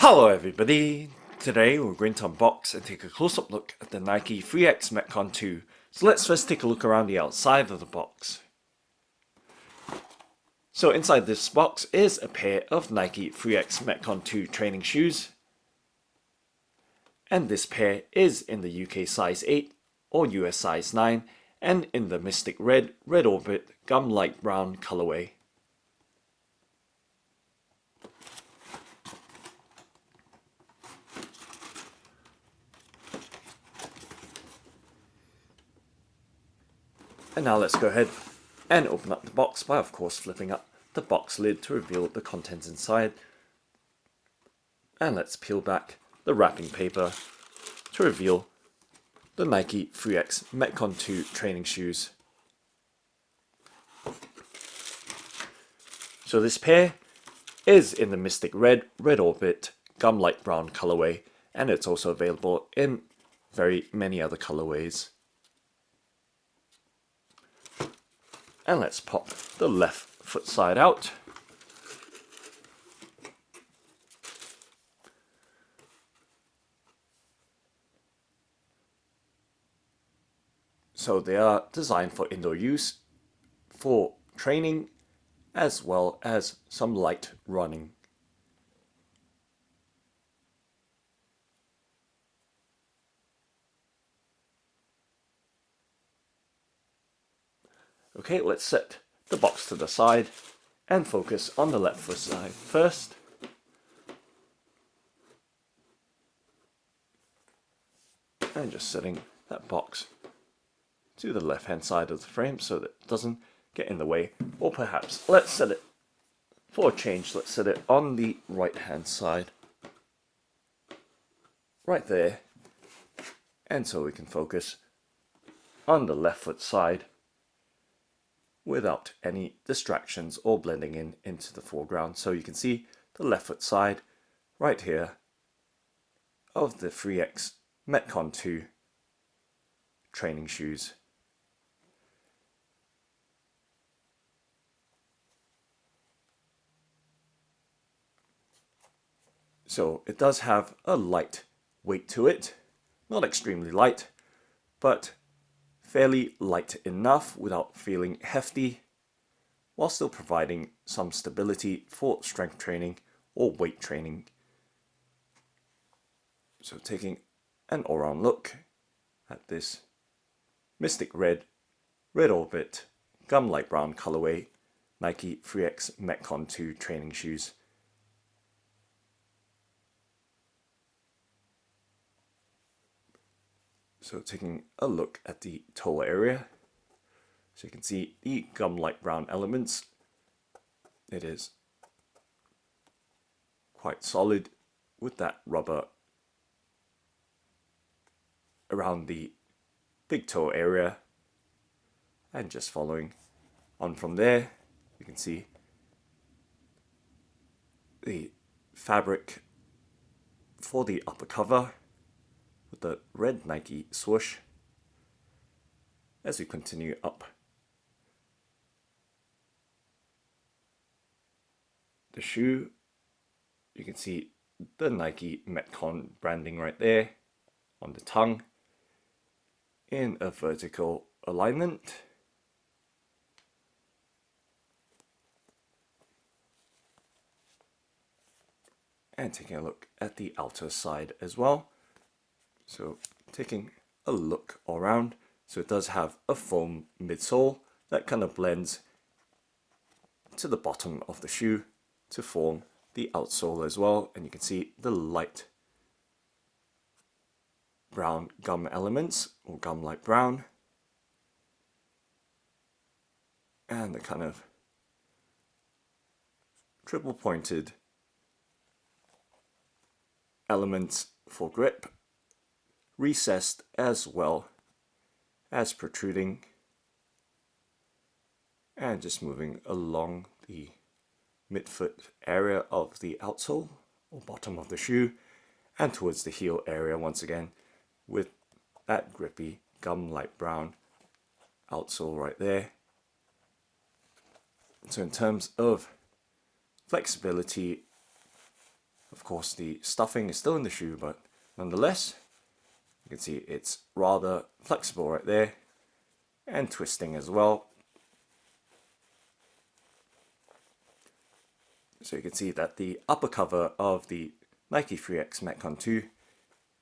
Hello everybody! Today we're going to unbox and take a close-up look at the Nike Free X Metcon 2. So let's first take a look around the outside of the box. So inside this box is a pair of Nike Free X Metcon 2 training shoes. And this pair is in the UK size 8 or US size 9 and in the Mystic Red, Red Orbit, Gum Light Brown colourway. And now let's go ahead and open up the box by of course flipping up the box lid to reveal the contents inside. And let's peel back the wrapping paper to reveal the Nike Free X Metcon 2 training shoes. So this pair is in the Mystic Red, Red Orbit, Gum Light Brown colorway, and it's also available in very many other colorways. And let's pop the left foot side out. So they are designed for indoor use, for training, as well as some light running. Okay, let's set the box to the side and focus on the left foot side first. And just setting that box to the left hand side of the frame so that it doesn't get in the way. Or perhaps let's set it, for a change, let's set it on the right hand side. Right there. And so we can focus on the left foot side without any distractions or blending in into the foreground. So you can see the left foot side right here of the Free X Metcon 2 training shoes. So it does have a light weight to it, not extremely light, but fairly light enough without feeling hefty, while still providing some stability for strength training or weight training. So taking an all-round look at this Mystic Red, Red Orbit, Gum Light Brown colorway Nike Free X Metcon 2 training shoes. So taking a look at the toe area, so you can see the gum light brown elements. It is quite solid with that rubber around the big toe area, and just following on from there you can see the fabric for the upper cover with the red Nike swoosh. As we continue up the shoe, you can see the Nike Metcon branding right there on the tongue in a vertical alignment. And taking a look at the outer side as well. So taking a look around, so it does have a foam midsole that kind of blends to the bottom of the shoe to form the outsole as well, and you can see the light brown gum elements, or gum light brown, and the kind of triple pointed elements for grip, recessed as well as protruding, and just moving along the midfoot area of the outsole or bottom of the shoe and towards the heel area once again with that grippy gum light brown outsole right there. So in terms of flexibility Of course, the stuffing is still in the shoe, but nonetheless, you can see it's rather flexible right there, and twisting as well. So you can see that the upper cover of the Nike Free X Metcon 2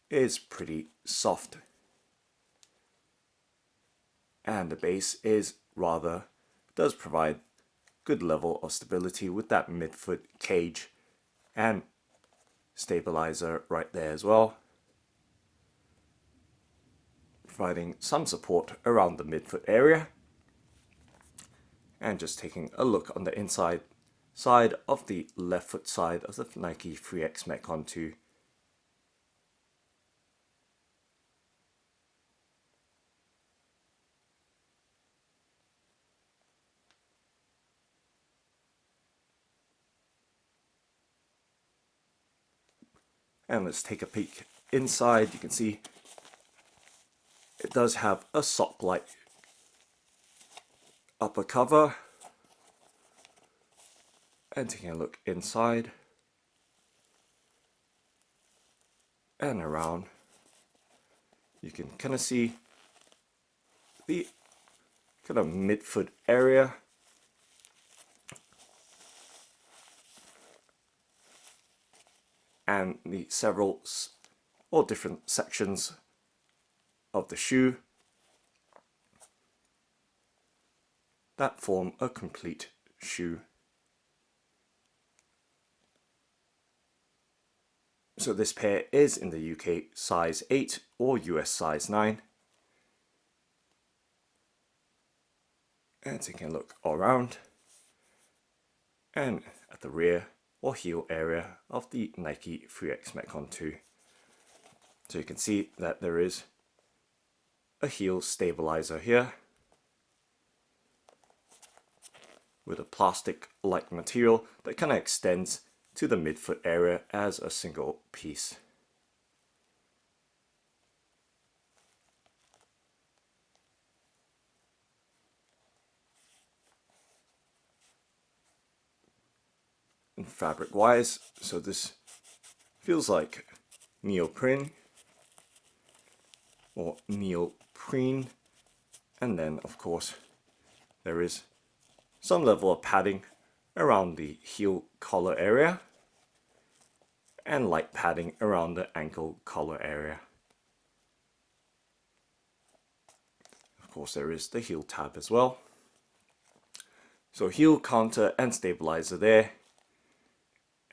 is pretty soft, and the base does provide good level of stability with that midfoot cage and stabilizer right there as well, providing some support around the midfoot area. And just taking a look on the inside side of the left foot side of the Nike Free X Metcon 2. And let's take a peek inside. You can see it does have a sock-like upper cover. And taking a look inside and around, you can kind of see the kind of midfoot area. And the several or different sections of the shoe that form a complete shoe. So this pair is in the UK size 8 or US size 9. And taking a look all around and at the rear or heel area of the Nike Free X Metcon 2. So you can see that there is a heel stabilizer here with a plastic-like material that kind of extends to the midfoot area as a single piece. And fabric wise, so this feels like neoprene or neoprene, and then of course there is some level of padding around the heel collar area and light padding around the ankle collar area. Of course there is the heel tab as well. So heel counter and stabilizer there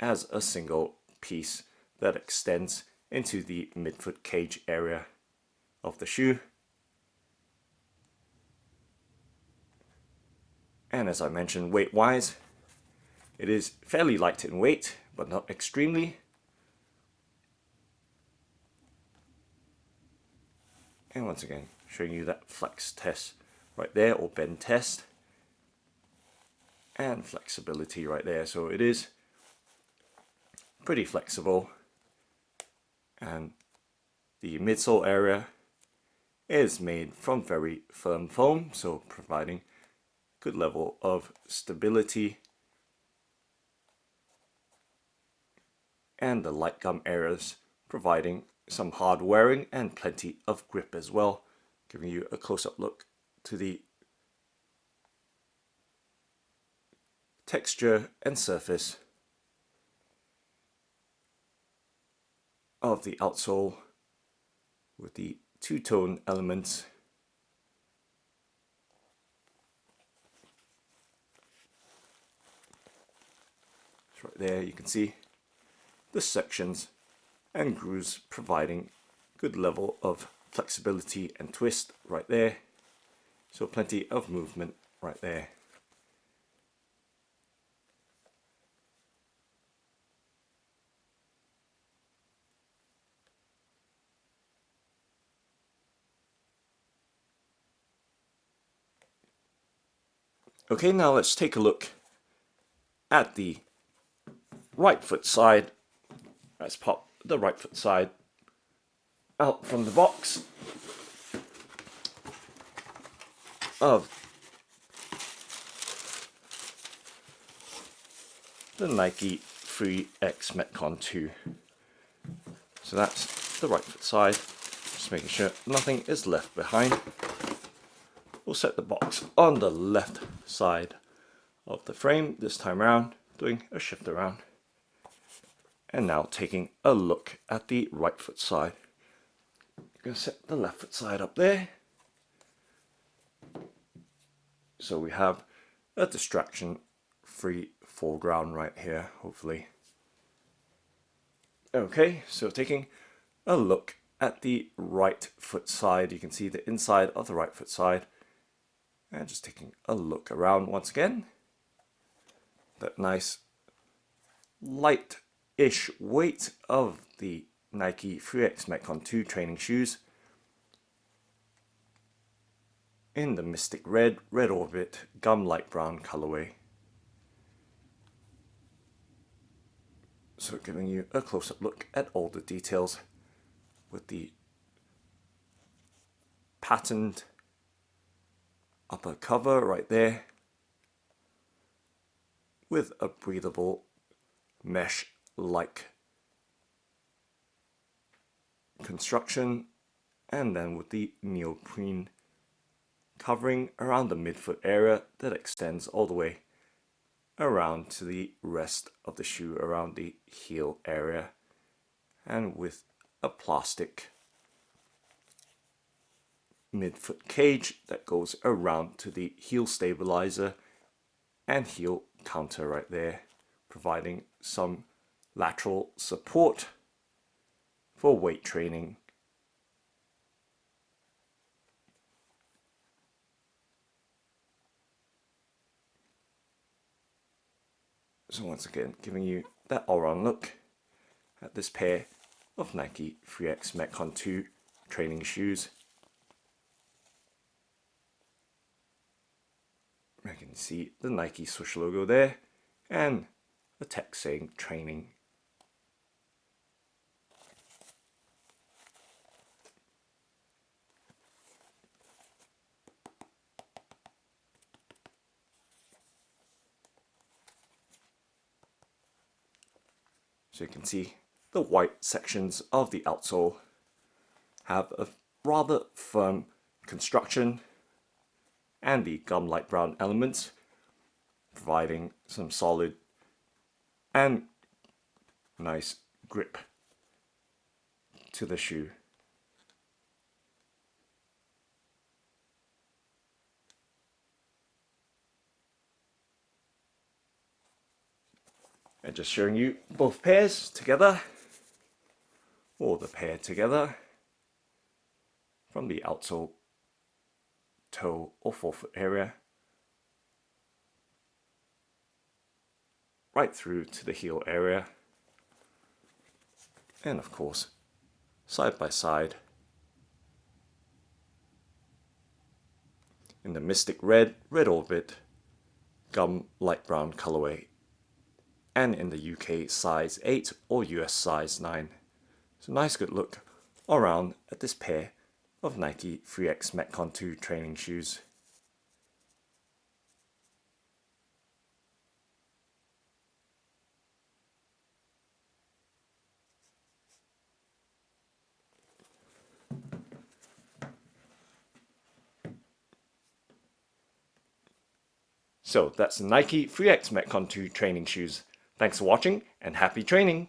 as a single piece that extends into the midfoot cage area of the shoe. And as I mentioned, weight wise, it is fairly light in weight, but not extremely. And once again, showing you that flex test right there, or bend test, and flexibility right there. So it is pretty flexible, and the midsole area is made from very firm foam, so providing good level of stability, and the light gum areas providing some hard wearing and plenty of grip as well, giving you a close-up look to the texture and surface of the outsole with the two-tone elements. So right there you can see the sections and grooves providing good level of flexibility and twist right there. So plenty of movement right there. Okay, now let's take a look at the right foot side. Let's pop the right foot side out from the box of the Nike Free X Metcon 2. So that's the right foot side, just making sure nothing is left behind. We'll set the box on the left side of the frame this time around, doing a shift around. And now taking a look at the right foot side. I'm going to set the left foot side up there. So we have a distraction-free foreground right here, hopefully. Okay, so taking a look at the right foot side, you can see the inside of the right foot side. And just taking a look around once again. That nice light-ish weight of the Nike Free X Metcon 2 training shoes. In the Mystic Red, Red Orbit, Gum Light Brown colorway. So giving you a close-up look at all the details with the patterned upper cover right there with a breathable mesh-like construction, and then with the neoprene covering around the midfoot area that extends all the way around to the rest of the shoe around the heel area, and with a plastic midfoot cage that goes around to the heel stabilizer and heel counter right there, providing some lateral support for weight training. So once again, giving you that all-round look at this pair of Nike Free X Metcon 2 training shoes. I can see the Nike swoosh logo there and the text saying training. So you can see the white sections of the outsole have a rather firm construction, and the gum light brown elements providing some solid and nice grip to the shoe. And just showing you both pairs together, or the pair together, from the outsole, toe or forefoot area, right through to the heel area, and of course, side by side, in the Mystic Red, Red Orbit, Gum Light Brown colorway, and in the UK size 8 or US size 9. So nice good look around at this pair of Nike Free X Metcon 2 training shoes. So that's the Nike Free X Metcon 2 training shoes. Thanks for watching and happy training!